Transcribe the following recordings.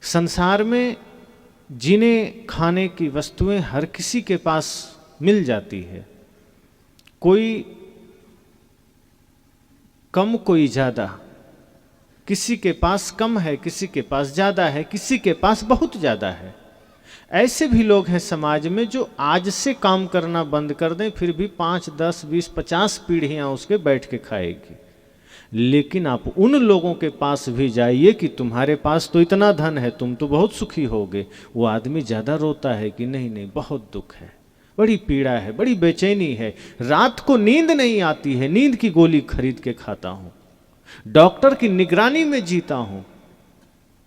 संसार में जीने खाने की वस्तुएं हर किसी के पास मिल जाती है, कोई कम कोई ज़्यादा, किसी के पास कम है किसी के पास ज़्यादा है, किसी के पास बहुत ज़्यादा है। ऐसे भी लोग हैं समाज में जो आज से काम करना बंद कर दें फिर भी 5, 10, 20, 50 पीढ़ियाँ उसके बैठ के खाएगी। लेकिन आप उन लोगों के पास भी जाइए कि तुम्हारे पास तो इतना धन है, तुम तो बहुत सुखी होगे। वो आदमी ज़्यादा रोता है कि नहीं नहीं बहुत दुख है, बड़ी पीड़ा है, बड़ी बेचैनी है, रात को नींद नहीं आती है, नींद की गोली खरीद के खाता हूँ, डॉक्टर की निगरानी में जीता हूँ।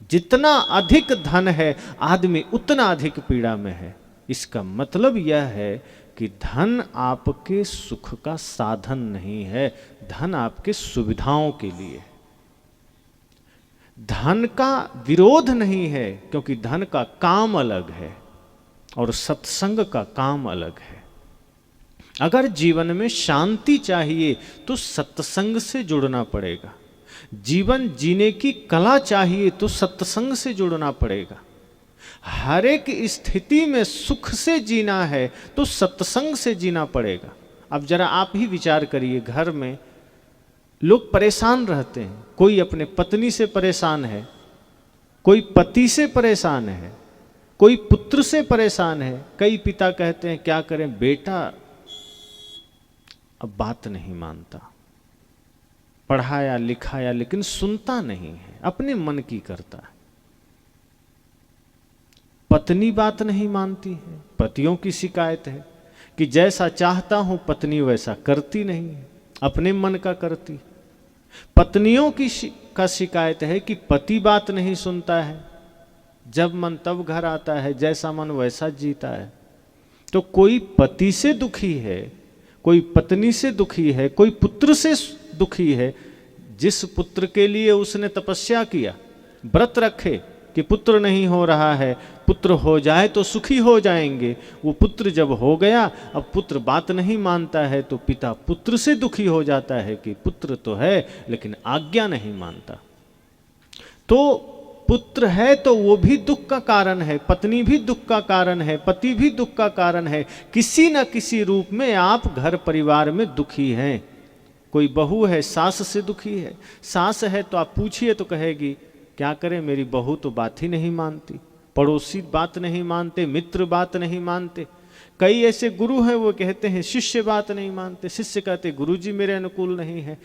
जितना अधिक धन है आदमी उतना अधिक पीड़ा में है। इसका मतलब यह है कि धन आपके सुख का साधन नहीं है, धन आपके सुविधाओं के लिए। धन का विरोध नहीं है, क्योंकि धन का काम अलग है और सत्संग का काम अलग है। अगर जीवन में शांति चाहिए तो सत्संग से जुड़ना पड़ेगा, जीवन जीने की कला चाहिए तो सत्संग से जुड़ना पड़ेगा। हर एक स्थिति में सुख से जीना है तो सत्संग से जीना पड़ेगा। अब जरा आप ही विचार करिए, घर में लोग परेशान रहते हैं, कोई अपने पत्नी से परेशान है, कोई पति से परेशान है, कोई पुत्र से परेशान है। कई पिता कहते हैं क्या करें, बेटा अब बात नहीं मानता, पढ़ाया लिखाया लेकिन सुनता नहीं है, अपने मन की करता है। पत्नी बात नहीं मानती है, पतियों की शिकायत है कि जैसा चाहता हूं पत्नी वैसा करती नहीं है, अपने मन का करती। पत्नियों की का शिकायत है कि पति बात नहीं सुनता है, जब मन तब घर आता है, जैसा मन वैसा जीता है। तो कोई पति से दुखी है, कोई पत्नी से दुखी है, कोई पुत्र से दुखी है। जिस पुत्र के लिए उसने तपस्या किया, व्रत रखे कि पुत्र नहीं हो रहा है, पुत्र हो जाए तो सुखी हो जाएंगे, वो पुत्र जब हो गया, अब पुत्र बात नहीं मानता है तो पिता पुत्र से दुखी हो जाता है कि पुत्र तो है लेकिन आज्ञा नहीं मानता। तो पुत्र है तो वो भी दुख का कारण है, पत्नी भी दुख का कारण है, पति भी दुख का कारण है। किसी न किसी रूप में आप घर परिवार में दुखी हैं। कोई बहू है सास से दुखी है, सास है तो आप पूछिए तो कहेगी क्या करें, मेरी बहू तो बात ही नहीं मानती, पड़ोसी बात नहीं मानते, मित्र बात नहीं मानते। कई ऐसे गुरु हैं वो कहते हैं शिष्य बात नहीं मानते, शिष्य कहते गुरुजी मेरे अनुकूल नहीं है।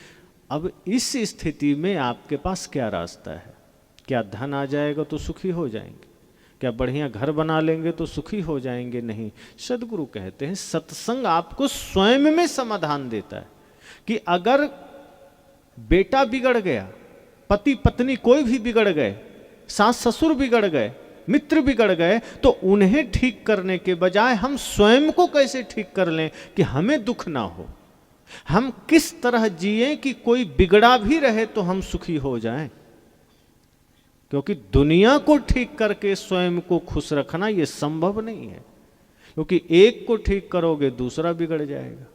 अब इस स्थिति में आपके पास क्या रास्ता है? क्या धन आ जाएगा तो सुखी हो जाएंगे? क्या बढ़िया घर बना लेंगे तो सुखी हो जाएंगे? नहीं। सदगुरु कहते हैं सत्संग आपको स्वयं में समाधान देता है कि अगर बेटा बिगड़ गया, पति पत्नी कोई भी बिगड़ गए, सास ससुर बिगड़ गए, मित्र बिगड़ गए, तो उन्हें ठीक करने के बजाय हम स्वयं को कैसे ठीक कर लें कि हमें दुख ना हो। हम किस तरह जिए कि कोई बिगड़ा भी रहे तो हम सुखी हो जाएं। क्योंकि दुनिया को ठीक करके स्वयं को खुश रखना यह संभव नहीं है, क्योंकि एक को ठीक करोगे दूसरा बिगड़ जाएगा।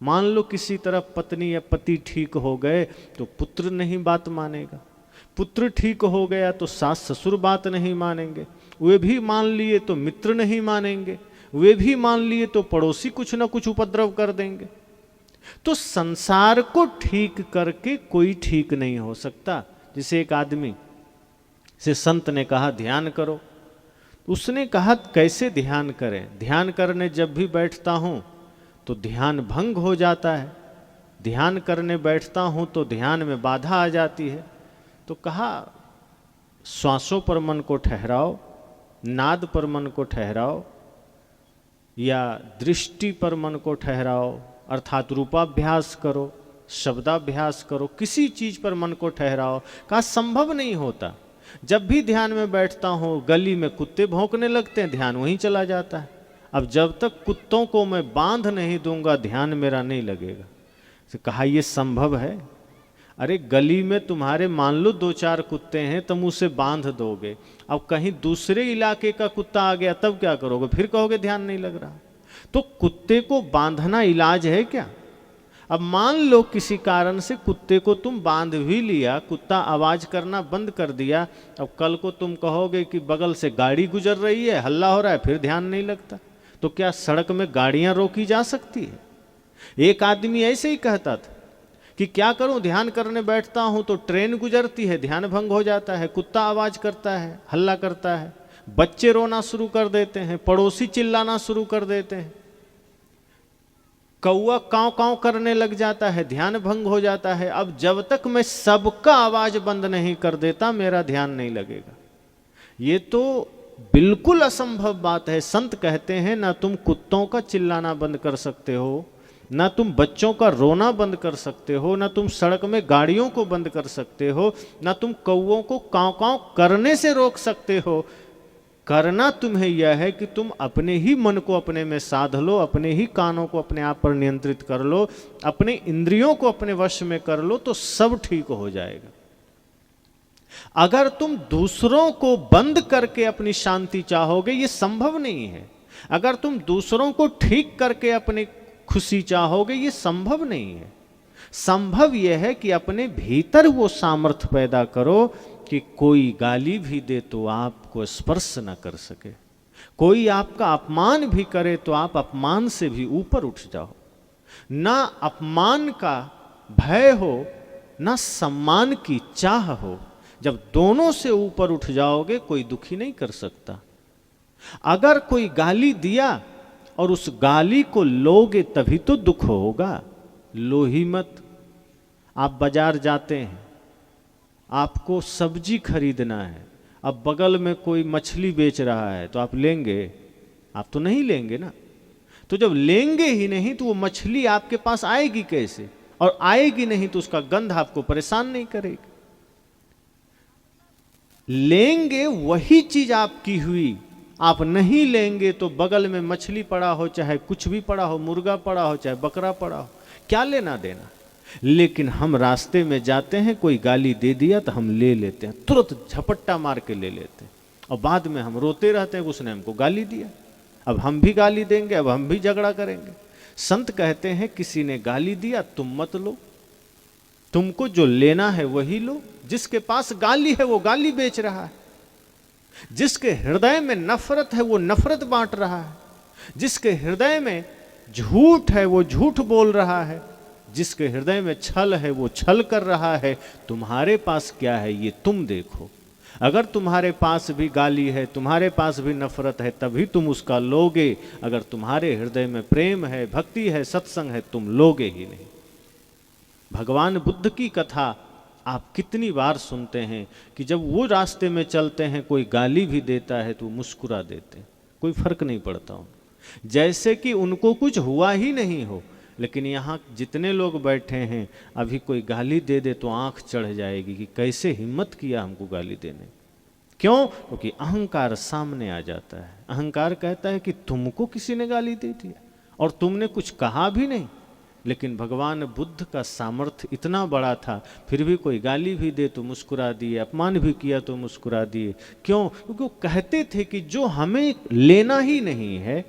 मान लो किसी तरह पत्नी या पति ठीक हो गए तो पुत्र नहीं बात मानेगा, पुत्र ठीक हो गया तो सास ससुर बात नहीं मानेंगे, वे भी मान लिए तो मित्र नहीं मानेंगे, वे भी मान लिए तो पड़ोसी कुछ ना कुछ उपद्रव कर देंगे। तो संसार को ठीक करके कोई ठीक नहीं हो सकता। जिसे एक आदमी से संत ने कहा ध्यान करो, उसने कहा कैसे ध्यान करें? ध्यान करने जब भी बैठता हूं तो ध्यान भंग हो जाता है, ध्यान करने बैठता हूं तो ध्यान में बाधा आ जाती है। तो कहा श्वासों पर मन को ठहराओ, नाद पर मन को ठहराओ, या दृष्टि पर मन को ठहराओ, अर्थात रूपाभ्यास करो, शब्दाभ्यास करो, किसी चीज पर मन को ठहराओ। कहा संभव नहीं होता। जब भी ध्यान में बैठता हूँ गली में कुत्ते भौंकने लगते हैं, ध्यान वहीं चला जाता है। अब जब तक कुत्तों को मैं बांध नहीं दूंगा ध्यान मेरा नहीं लगेगा। तो कहा यह संभव है? अरे गली में तुम्हारे मान लो 2-4 कुत्ते हैं, तुम उसे बांध दोगे, अब कहीं दूसरे इलाके का कुत्ता आ गया तब क्या करोगे? फिर कहोगे ध्यान नहीं लग रहा। तो कुत्ते को बांधना इलाज है क्या? अब मान लो किसी कारण से कुत्ते को तुम बांध भी लिया, कुत्ता आवाज करना बंद कर दिया, अब कल को तुम कहोगे कि बगल से गाड़ी गुजर रही है, हल्ला हो रहा है, फिर ध्यान नहीं लगता, तो क्या सड़क में गाड़ियां रोकी जा सकती है? एक आदमी ऐसे ही कहता था कि क्या करूं, ध्यान करने बैठता हूं तो ट्रेन गुजरती है, ध्यान भंग हो जाता है, कुत्ता आवाज करता है, हल्ला करता है, बच्चे रोना शुरू कर देते हैं, पड़ोसी चिल्लाना शुरू कर देते हैं, कौआ कांव कांव करने लग जाता है, ध्यान भंग हो जाता है। अब जब तक मैं सबका आवाज बंद नहीं कर देता मेरा ध्यान नहीं लगेगा। ये तो बिल्कुल असंभव बात है। संत कहते हैं ना तुम कुत्तों का चिल्लाना बंद कर सकते हो, ना तुम बच्चों का रोना बंद कर सकते हो, ना तुम सड़क में गाड़ियों को बंद कर सकते हो, ना तुम कौओं को कांव कांव करने से रोक सकते हो। करना तुम्हें यह है कि तुम अपने ही मन को अपने में साध लो, अपने ही कानों को अपने आप पर नियंत्रित कर लो, अपने इंद्रियों को अपने वश में कर लो, तो सब ठीक हो जाएगा। अगर तुम दूसरों को बंद करके अपनी शांति चाहोगे, ये संभव नहीं है। अगर तुम दूसरों को ठीक करके अपनी खुशी चाहोगे, ये संभव नहीं है। संभव यह है कि अपने भीतर वो सामर्थ्य पैदा करो कि कोई गाली भी दे तो आपको स्पर्श न कर सके, कोई आपका अपमान भी करे तो आप अपमान से भी ऊपर उठ जाओ। ना अपमान का भय हो, ना सम्मान की चाह हो। जब दोनों से ऊपर उठ जाओगे कोई दुखी नहीं कर सकता। अगर कोई गाली दिया और उस गाली को लोगे तभी तो दुख होगा। लो ही मत। आप बाजार जाते हैं, आपको सब्जी खरीदना है, अब बगल में कोई मछली बेच रहा है तो आप लेंगे? आप तो नहीं लेंगे ना। तो जब लेंगे ही नहीं तो वो मछली आपके पास आएगी कैसे? और आएगी नहीं तो उसका गंध आपको परेशान नहीं करेगी। लेंगे वही चीज आपकी हुई, आप नहीं लेंगे तो बगल में मछली पड़ा हो, चाहे कुछ भी पड़ा हो, मुर्गा पड़ा हो, चाहे बकरा पड़ा हो, क्या लेना देना। लेकिन हम रास्ते में जाते हैं, कोई गाली दे दिया तो हम ले लेते हैं, तुरंत झपट्टा मार के ले लेते हैं, और बाद में हम रोते रहते हैं उसने हमको गाली दिया, अब हम भी गाली देंगे, अब हम भी झगड़ा करेंगे। संत कहते हैं किसी ने गाली दिया तुम मत लो, तुमको जो लेना है वही लो। जिसके पास गाली है वो गाली बेच रहा है, जिसके हृदय में नफरत है वो नफरत बांट रहा है, जिसके हृदय में झूठ है वो झूठ बोल रहा है, जिसके हृदय में छल है वो छल कर रहा है। तुम्हारे पास क्या है ये तुम देखो। अगर तुम्हारे पास भी गाली है, तुम्हारे पास भी नफरत है, तभी तुम उसका लोगे। अगर तुम्हारे हृदय में प्रेम है, भक्ति है, सत्संग है, तुम लोगे ही नहीं। भगवान बुद्ध की कथा आप कितनी बार सुनते हैं कि जब वो रास्ते में चलते हैं कोई गाली भी देता है तो मुस्कुरा देते हैं, कोई फर्क नहीं पड़ता उनको, जैसे कि उनको कुछ हुआ ही नहीं हो। लेकिन यहाँ जितने लोग बैठे हैं, अभी कोई गाली दे दे तो आंख चढ़ जाएगी कि कैसे हिम्मत किया हमको गाली देने। क्यों? क्योंकि अहंकार सामने आ जाता है। अहंकार कहता है कि तुमको किसी ने गाली दे दिया और तुमने कुछ कहा भी नहीं। लेकिन भगवान बुद्ध का सामर्थ्य इतना बड़ा था, फिर भी कोई गाली भी दे तो मुस्कुरा दिए, अपमान भी किया तो मुस्कुरा दिए। क्यों? क्योंकि वो कहते थे कि जो हमें लेना ही नहीं है,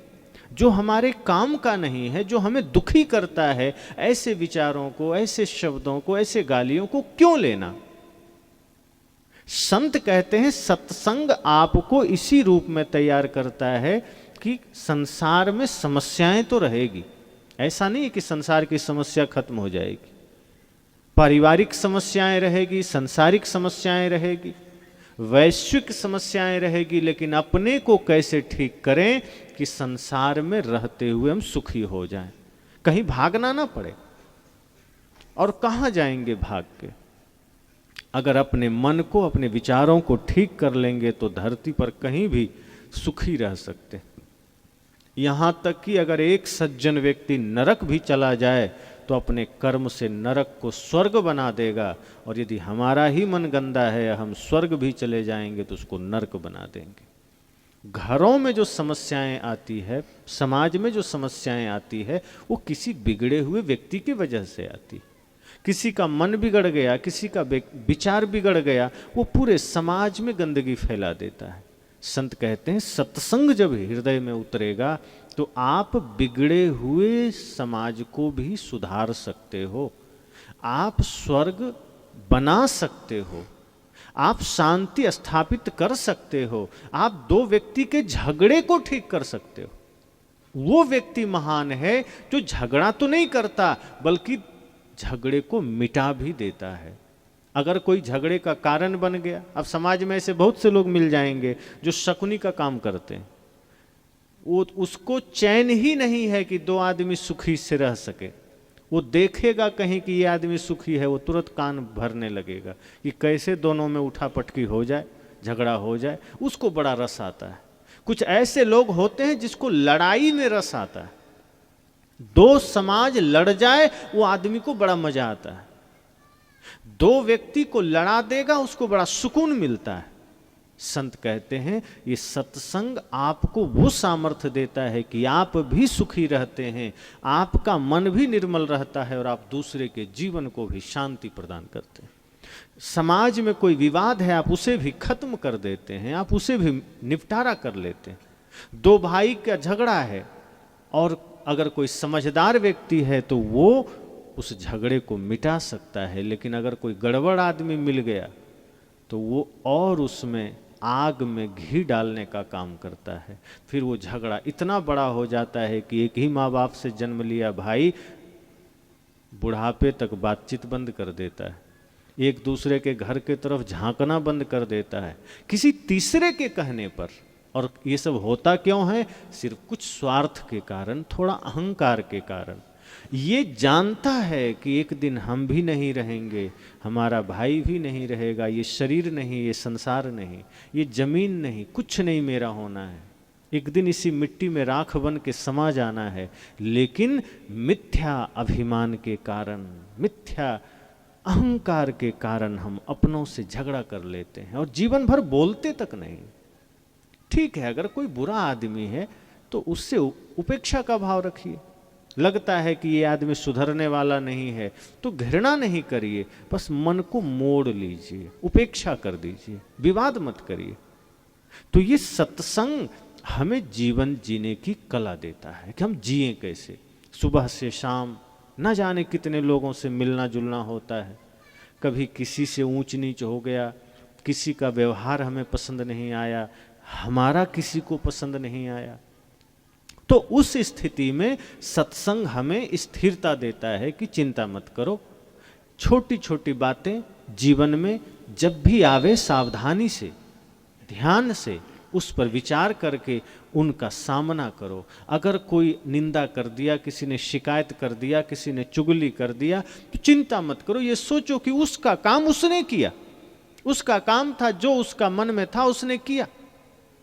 जो हमारे काम का नहीं है, जो हमें दुखी करता है, ऐसे विचारों को, ऐसे शब्दों को, ऐसे गालियों को क्यों लेना। संत कहते हैं सत्संग आपको इसी रूप में तैयार करता है कि संसार में समस्याएं तो रहेगी, ऐसा नहीं है कि संसार की समस्या खत्म हो जाएगी। पारिवारिक समस्याएं रहेगी, सांसारिक समस्याएं रहेगी, वैश्विक समस्याएं रहेगी, लेकिन अपने को कैसे ठीक करें कि संसार में रहते हुए हम सुखी हो जाएं, कहीं भागना ना पड़े। और कहाँ जाएंगे भाग के? अगर अपने मन को, अपने विचारों को ठीक कर लेंगे तो धरती पर कहीं भी सुखी रह सकते हैं। यहाँ तक कि अगर एक सज्जन व्यक्ति नरक भी चला जाए तो अपने कर्म से नरक को स्वर्ग बना देगा, और यदि हमारा ही मन गंदा है, हम स्वर्ग भी चले जाएंगे तो उसको नरक बना देंगे। घरों में जो समस्याएं आती है, समाज में जो समस्याएं आती है, वो किसी बिगड़े हुए व्यक्ति की वजह से आती। किसी का मन बिगड़ गया, किसी का विचार बिगड़ गया, वो पूरे समाज में गंदगी फैला देता है। संत कहते हैं सत्संग जब हृदय में उतरेगा तो आप बिगड़े हुए समाज को भी सुधार सकते हो, आप स्वर्ग बना सकते हो, आप शांति स्थापित कर सकते हो, आप दो व्यक्ति के झगड़े को ठीक कर सकते हो। वो व्यक्ति महान है जो झगड़ा तो नहीं करता बल्कि झगड़े को मिटा भी देता है। अगर कोई झगड़े का कारण बन गया, अब समाज में ऐसे बहुत से लोग मिल जाएंगे जो शकुनी का काम करते हैं, वो उसको चैन ही नहीं है कि दो आदमी सुखी से रह सके। वो देखेगा कहीं कि ये आदमी सुखी है, वो तुरंत कान भरने लगेगा कि कैसे दोनों में उठा पटकी हो जाए, झगड़ा हो जाए, उसको बड़ा रस आता है। कुछ ऐसे लोग होते हैं जिसको लड़ाई में रस आता है, दो समाज लड़ जाए वो आदमी को बड़ा मजा आता है, दो व्यक्ति को लड़ा देगा उसको बड़ा सुकून मिलता है। संत कहते हैं ये सत्संग आपको वो सामर्थ्य देता है कि आप भी सुखी रहते हैं, आपका मन भी निर्मल रहता है और आप दूसरे के जीवन को भी शांति प्रदान करते हैं। समाज में कोई विवाद है आप उसे भी खत्म कर देते हैं, आप उसे भी निपटारा कर लेते हैं। दो भाई का झगड़ा है और अगर कोई समझदार व्यक्ति है तो वो उस झगड़े को मिटा सकता है, लेकिन अगर कोई गड़बड़ आदमी मिल गया तो वो और उसमें आग में घी डालने का काम करता है। फिर वो झगड़ा इतना बड़ा हो जाता है कि एक ही माँ बाप से जन्म लिया भाई बुढ़ापे तक बातचीत बंद कर देता है, एक दूसरे के घर के तरफ झांकना बंद कर देता है किसी तीसरे के कहने पर। और ये सब होता क्यों है? सिर्फ कुछ स्वार्थ के कारण, थोड़ा अहंकार के कारण। ये जानता है कि एक दिन हम भी नहीं रहेंगे, हमारा भाई भी नहीं रहेगा, ये शरीर नहीं, ये संसार नहीं, ये जमीन नहीं, कुछ नहीं मेरा होना है, एक दिन इसी मिट्टी में राख बन के समा जाना है। लेकिन मिथ्या अभिमान के कारण, मिथ्या अहंकार के कारण हम अपनों से झगड़ा कर लेते हैं और जीवन भर बोलते तक नहीं। ठीक है, अगर कोई बुरा आदमी है तो उससे उपेक्षा का भाव रखिए। लगता है कि ये आदमी सुधरने वाला नहीं है तो घृणा नहीं करिए, बस मन को मोड़ लीजिए, उपेक्षा कर दीजिए, विवाद मत करिए। तो ये सत्संग हमें जीवन जीने की कला देता है कि हम जिए कैसे। सुबह से शाम न जाने कितने लोगों से मिलना जुलना होता है, कभी किसी से ऊंच नीच हो गया, किसी का व्यवहार हमें पसंद नहीं आया, हमारा किसी को पसंद नहीं आया। तो उस स्थिति में सत्संग हमें स्थिरता देता है कि चिंता मत करो, छोटी छोटी बातें जीवन में जब भी आवे सावधानी से, ध्यान से उस पर विचार करके उनका सामना करो। अगर कोई निंदा कर दिया, किसी ने शिकायत कर दिया, किसी ने चुगली कर दिया, तो चिंता मत करो, ये सोचो कि उसका काम उसने किया, उसका काम था, जो उसका मन में था उसने किया।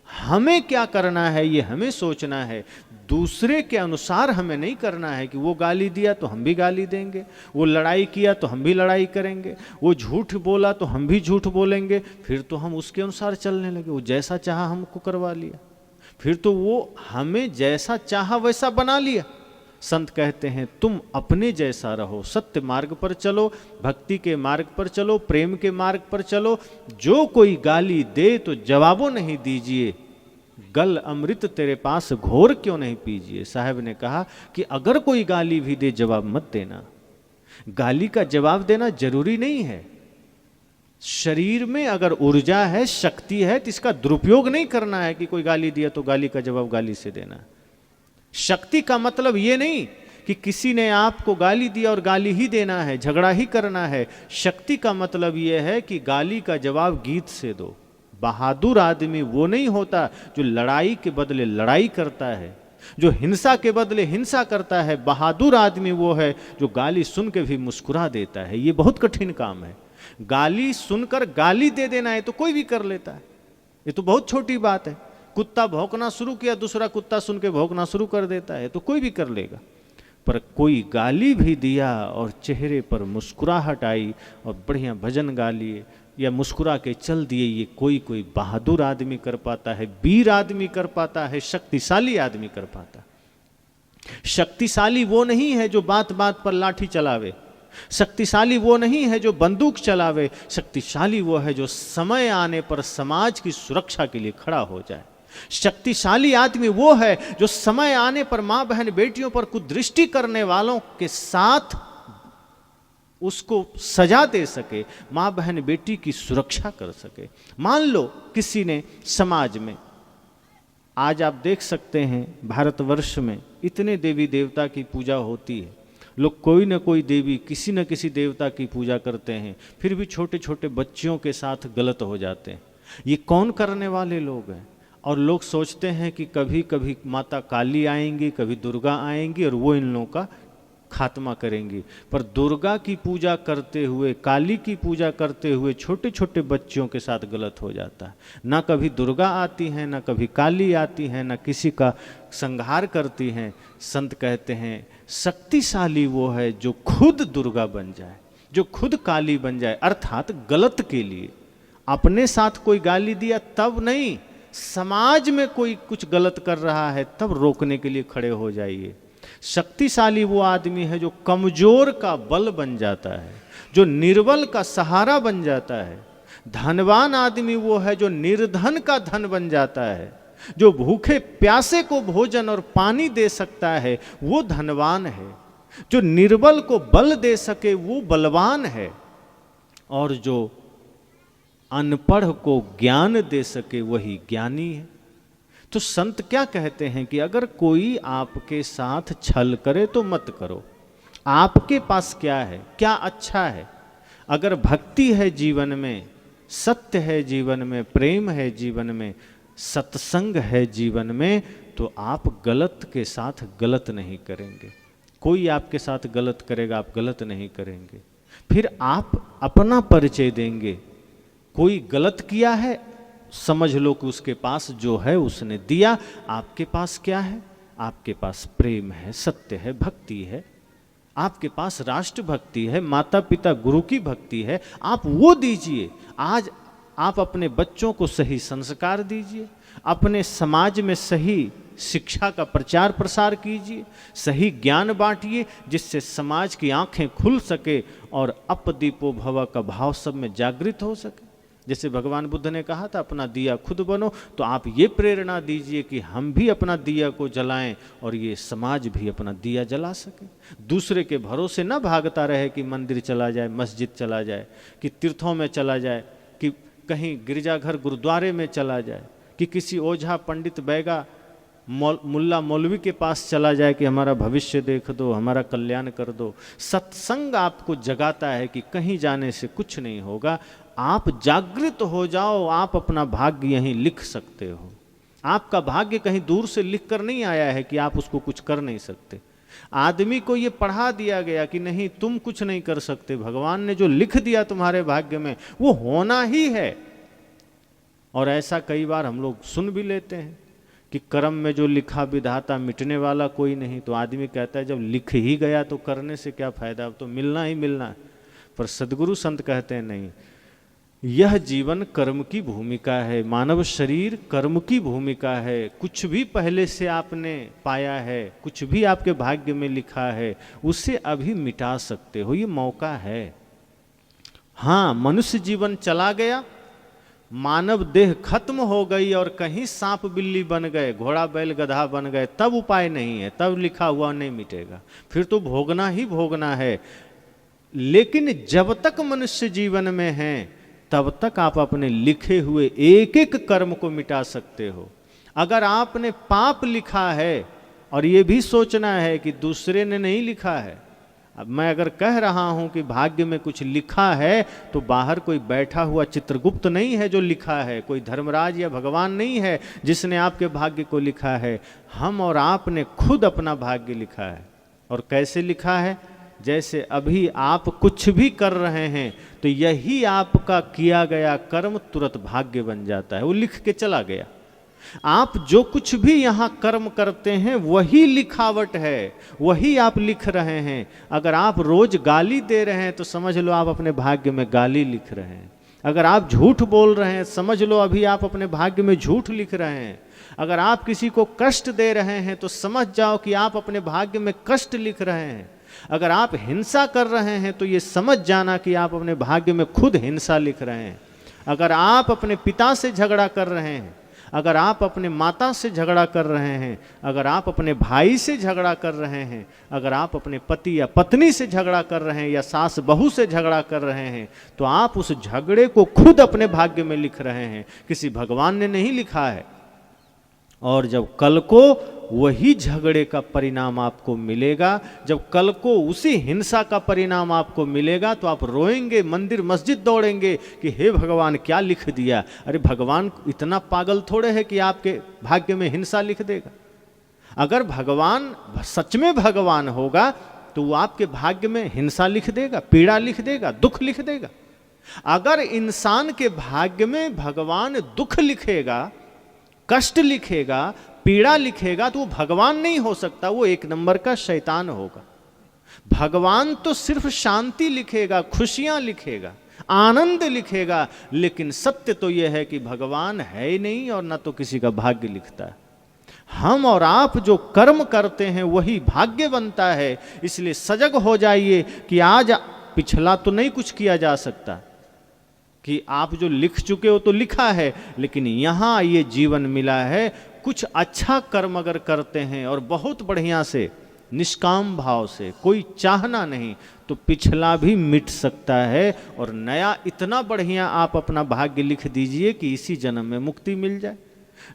हमें क्या करना है ये हमें सोचना है, दूसरे के अनुसार हमें नहीं करना है कि वो गाली दिया तो हम भी गाली देंगे, वो लड़ाई किया तो हम भी लड़ाई करेंगे, वो झूठ बोला तो हम भी झूठ बोलेंगे, फिर तो हम उसके अनुसार चलने लगे, वो जैसा चाहा हमको करवा लिया, फिर तो वो हमें जैसा चाहा वैसा बना लिया। संत कहते हैं तुम अपने जैसा रहो, सत्य मार्ग पर चलो, भक्ति के मार्ग पर चलो, प्रेम के मार्ग पर चलो। जो कोई गाली दे तो जवाबों नहीं दीजिए, गल अमृत तेरे पास घोर क्यों नहीं पीजिए। साहब ने कहा कि अगर कोई गाली भी दे जवाब मत देना। गाली का जवाब देना जरूरी नहीं है। शरीर में अगर ऊर्जा है, शक्ति है, तो इसका दुरुपयोग नहीं करना है कि कोई गाली दिया तो गाली का जवाब गाली से देना। शक्ति का मतलब ये नहीं कि किसी ने आपको गाली दिया और गाली ही देना है, झगड़ा ही करना है। शक्ति का मतलब ये है कि गाली का जवाब गीत से दो। बहादुर आदमी वो नहीं होता जो लड़ाई के बदले लड़ाई करता है, जो हिंसा के बदले हिंसा करता है। बहादुर आदमी वो है जो गाली सुन के भी मुस्कुरा देता है। ये बहुत कठिन काम है। गाली सुनकर गाली दे देना है तो कोई भी कर लेता है, ये तो बहुत छोटी बात है। कुत्ता भौंकना शुरू किया, दूसरा कुत्ता सुन के भौंकना शुरू कर देता है, तो कोई भी कर लेगा। पर कोई गाली भी दिया और चेहरे पर मुस्कुराहट आई और बढ़िया भजन गा लिए या मुस्कुरा के चल दिए, ये कोई कोई बहादुर आदमी कर पाता है, वीर आदमी कर पाता है, शक्तिशाली आदमी कर पाता है। शक्तिशाली वो नहीं है जो बात बात पर लाठी चलावे, शक्तिशाली वो नहीं है जो बंदूक चलावे, शक्तिशाली वो है जो समय आने पर समाज की सुरक्षा के लिए खड़ा हो जाए। शक्तिशाली आदमी वो है जो समय आने पर मां बहन बेटियों पर कुदृष्टि करने वालों के साथ उसको सजा दे सके, मां बहन बेटी की सुरक्षा कर सके। मान लो किसी ने समाज में, आज आप देख सकते हैं भारतवर्ष में इतने देवी देवता की पूजा होती है, लोग कोई न कोई देवी किसी न किसी देवता की पूजा करते हैं, फिर भी छोटे छोटे बच्चियों के साथ गलत हो जाते हैं। ये कौन करने वाले लोग हैं? और लोग सोचते हैं कि कभी कभी माता काली आएंगी, कभी दुर्गा आएंगी और वो इन लोगों का खात्मा करेंगी। पर दुर्गा की पूजा करते हुए, काली की पूजा करते हुए छोटे छोटे बच्चों के साथ गलत हो जाता है। ना कभी दुर्गा आती हैं, ना कभी काली आती हैं, ना किसी का संहार करती हैं। संत कहते हैं शक्तिशाली वो है जो खुद दुर्गा बन जाए, जो खुद काली बन जाए, अर्थात गलत के लिए। अपने साथ कोई गाली दिया तब नहीं, समाज में कोई कुछ गलत कर रहा है तब रोकने के लिए खड़े हो जाइए। शक्तिशाली वो आदमी है जो कमजोर का बल बन जाता है, जो निर्बल का सहारा बन जाता है। धनवान आदमी वो है जो निर्धन का धन बन जाता है, जो भूखे प्यासे को भोजन और पानी दे सकता है वो धनवान है, जो निर्बल को बल दे सके वो बलवान है, और जो अनपढ़ को ज्ञान दे सके वही ज्ञानी है। तो संत क्या कहते हैं कि अगर कोई आपके साथ छल करे तो मत करो। आपके पास क्या है, क्या अच्छा है? अगर भक्ति है जीवन में, सत्य है जीवन में, प्रेम है जीवन में, सत्संग है जीवन में, तो आप गलत के साथ गलत नहीं करेंगे। कोई आपके साथ गलत करेगा, आप गलत नहीं करेंगे। फिर आप अपना परिचय देंगे। कोई गलत किया है, समझ लो कि उसके पास जो है उसने दिया। आपके पास क्या है? आपके पास प्रेम है, सत्य है, भक्ति है, आपके पास राष्ट्र भक्ति है, माता पिता गुरु की भक्ति है, आप वो दीजिए। आज आप अपने बच्चों को सही संस्कार दीजिए, अपने समाज में सही शिक्षा का प्रचार प्रसार कीजिए, सही ज्ञान बांटिए, जिससे समाज की आंखें खुल सके और अपदीपो भव का भाव सब में जागृत हो सके। जैसे भगवान बुद्ध ने कहा था अपना दिया खुद बनो, तो आप ये प्रेरणा दीजिए कि हम भी अपना दिया को जलाएं और ये समाज भी अपना दिया जला सके। दूसरे के भरोसे ना भागता रहे कि मंदिर चला जाए, मस्जिद चला जाए, कि तीर्थों में चला जाए, कि कहीं गिरजाघर गुरुद्वारे में चला जाए, कि किसी ओझा पंडित बैगा मुल्ला मौलवी के पास चला जाए कि हमारा भविष्य देख दो, हमारा कल्याण कर दो। सत्संग आपको जगाता है कि कहीं जाने से कुछ नहीं होगा। आप जागृत हो जाओ, आप अपना भाग्य यहीं लिख सकते हो। आपका भाग्य कहीं दूर से लिख कर नहीं आया है कि आप उसको कुछ कर नहीं सकते। आदमी को ये पढ़ा दिया गया कि नहीं तुम कुछ नहीं कर सकते, भगवान ने जो लिख दिया तुम्हारे भाग्य में वो होना ही है। और ऐसा कई बार हम लोग सुन भी लेते हैं कि कर्म में जो लिखा विधाता मिटने वाला कोई नहीं। तो आदमी कहता है जब लिख ही गया तो करने से क्या फायदा, अब तो मिलना ही मिलना है। पर सदगुरु संत कहते हैं नहीं, यह जीवन कर्म की भूमिका है, मानव शरीर कर्म की भूमिका है। कुछ भी पहले से आपने पाया है, कुछ भी आपके भाग्य में लिखा है, उसे अभी मिटा सकते हो, ये मौका है। हाँ, मनुष्य जीवन चला गया, मानव देह खत्म हो गई और कहीं सांप बिल्ली बन गए, घोड़ा बैल गधा बन गए, तब उपाय नहीं है, तब लिखा हुआ नहीं मिटेगा, फिर तो भोगना ही भोगना है। लेकिन जब तक मनुष्य जीवन में है तब तक आप अपने लिखे हुए एक एक कर्म को मिटा सकते हो। अगर आपने पाप लिखा है, और ये भी सोचना है कि दूसरे ने नहीं लिखा है। अब मैं अगर कह रहा हूं कि भाग्य में कुछ लिखा है, तो बाहर कोई बैठा हुआ चित्रगुप्त नहीं है जो लिखा है, कोई धर्मराज या भगवान नहीं है जिसने आपके भाग्य को लिखा है। हम और आपने खुद अपना भाग्य लिखा है। और कैसे लिखा है? जैसे अभी आप कुछ भी कर रहे हैं तो यही आपका किया गया कर्म तुरंत भाग्य बन जाता है, वो लिख के चला गया। आप जो कुछ भी यहाँ कर्म करते हैं वही लिखावट है, वही आप लिख रहे हैं। अगर आप रोज गाली दे रहे हैं तो समझ लो आप अपने भाग्य में गाली लिख रहे हैं। अगर आप झूठ बोल रहे हैं समझ लो अभी आप अपने भाग्य में झूठ लिख रहे हैं। अगर आप किसी को कष्ट दे रहे हैं तो समझ जाओ कि आप अपने भाग्य में कष्ट लिख रहे हैं। अगर आप हिंसा कर रहे हैं तो ये समझ जाना कि आप अपने भाग्य में खुद हिंसा लिख रहे हैं। अगर आप अपने पिता से झगड़ा कर रहे हैं, अगर आप अपने माता से झगड़ा कर रहे हैं, अगर आप अपने भाई से झगड़ा कर रहे हैं, अगर आप अपने पति या पत्नी से झगड़ा कर रहे हैं या सास बहू से झगड़ा कर रहे हैं, तो आप उस झगड़े को खुद अपने भाग्य में लिख रहे हैं, किसी भगवान ने नहीं लिखा है। और जब कल को वही झगड़े का परिणाम आपको मिलेगा, जब कल को उसी हिंसा का परिणाम आपको मिलेगा, तो आप रोएंगे, मंदिर मस्जिद दौड़ेंगे कि हे भगवान क्या लिख दिया। अरे भगवान इतना पागल थोड़े है कि आपके भाग्य में हिंसा लिख देगा। अगर भगवान सच में भगवान होगा तो वो आपके भाग्य में हिंसा लिख देगा, पीड़ा लिख देगा, दुख लिख देगा। अगर इंसान के भाग्य में भगवान दुख लिखेगा, कष्ट लिखेगा, पीड़ा लिखेगा, तो वो भगवान नहीं हो सकता, वो एक नंबर का शैतान होगा। भगवान तो सिर्फ शांति लिखेगा, खुशियां लिखेगा, आनंद लिखेगा, लेकिन सत्य तो यह है कि भगवान है ही नहीं और ना तो किसी का भाग्य लिखता है। हम और आप जो कर्म करते हैं वही भाग्य बनता है। इसलिए सजग हो जाइए कि आज पिछला तो नहीं कुछ किया जा सकता, कि आप जो लिख चुके हो तो लिखा है, लेकिन यहाँ ये जीवन मिला है, कुछ अच्छा कर्म अगर करते हैं और बहुत बढ़िया से निष्काम भाव से, कोई चाहना नहीं, तो पिछला भी मिट सकता है और नया इतना बढ़िया आप अपना भाग्य लिख दीजिए कि इसी जन्म में मुक्ति मिल जाए।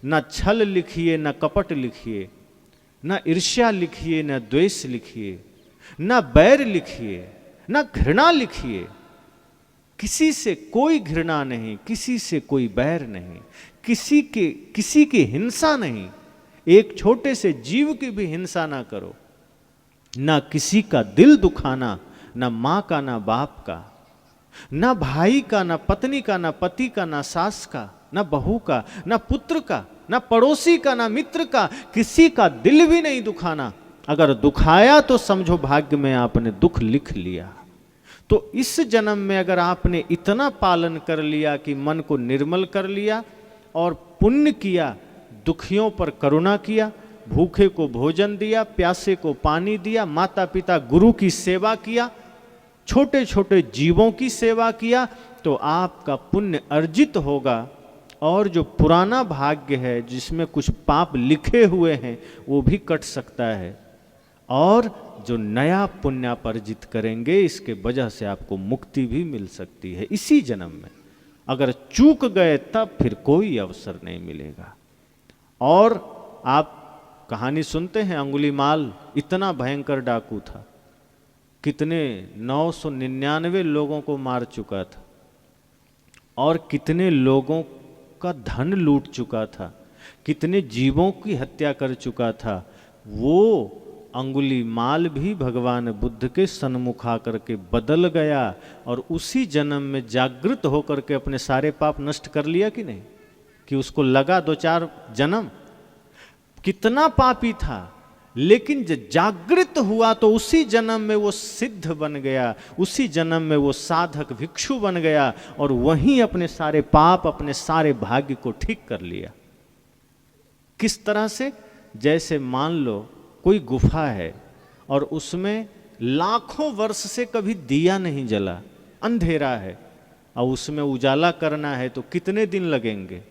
ना छल लिखिए, ना कपट लिखिए, ना ईर्ष्या लिखिए, ना द्वेष लिखिए, ना बैर लिखिए, ना घृणा लिखिए। किसी से कोई घृणा नहीं, किसी से कोई बैर नहीं, किसी की हिंसा नहीं, एक छोटे से जीव की भी हिंसा ना करो। ना किसी का दिल दुखाना, ना माँ का, ना बाप का, ना भाई का, ना पत्नी का, ना पति का, ना सास का, ना बहू का, ना पुत्र का, ना पड़ोसी का, ना मित्र का, किसी का दिल भी नहीं दुखाना। अगर दुखाया तो समझो भाग्य में आपने दुख लिख लिया। तो इस जन्म में अगर आपने इतना पालन कर लिया कि मन को निर्मल कर लिया और पुण्य किया, दुखियों पर करुणा किया, भूखे को भोजन दिया, प्यासे को पानी दिया, माता पिता गुरु की सेवा किया, छोटे छोटे जीवों की सेवा किया, तो आपका पुण्य अर्जित होगा। और जो पुराना भाग्य है जिसमें कुछ पाप लिखे हुए हैं वो भी कट सकता है, और जो नया पुण्य आप अर्जित करेंगे इसके वजह से आपको मुक्ति भी मिल सकती है इसी जन्म में। अगर चूक गए तब फिर कोई अवसर नहीं मिलेगा। और आप कहानी सुनते हैं, अंगुलीमाल इतना भयंकर डाकू था, कितने 999 लोगों को मार चुका था और कितने लोगों का धन लूट चुका था, कितने जीवों की हत्या कर चुका था। वो अंगुलीमाल भी भगवान बुद्ध के सन्मुख आकर के बदल गया और उसी जन्म में जागृत होकर के अपने सारे पाप नष्ट कर लिया कि नहीं, कि उसको लगा 2-4 जन्म, कितना पापी था, लेकिन जब जागृत हुआ तो उसी जन्म में वो सिद्ध बन गया, उसी जन्म में वो साधक भिक्षु बन गया और वहीं अपने सारे पाप, अपने सारे भाग्य को ठीक कर लिया। किस तरह से? जैसे मान लो कोई गुफा है और उसमें लाखों वर्ष से कभी दिया नहीं जला, अंधेरा है, और उसमें उजाला करना है तो कितने दिन लगेंगे?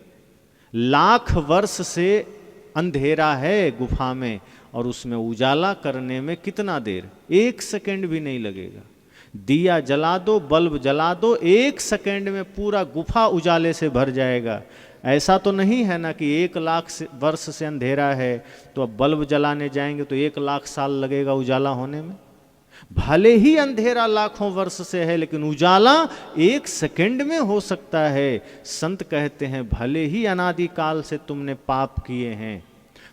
लाख वर्ष से अंधेरा है गुफा में और उसमें उजाला करने में कितना देर? 1 सेकंड भी नहीं लगेगा। दिया जला दो, बल्ब जला दो, 1 सेकंड में पूरा गुफा उजाले से भर जाएगा। ऐसा तो नहीं है ना कि 1 लाख वर्ष से अंधेरा है तो अब बल्ब जलाने जाएंगे तो 1 लाख साल लगेगा उजाला होने में। भले ही अंधेरा लाखों वर्ष से है लेकिन उजाला 1 सेकंड में हो सकता है। संत कहते हैं भले ही अनादिकाल से तुमने पाप किए हैं,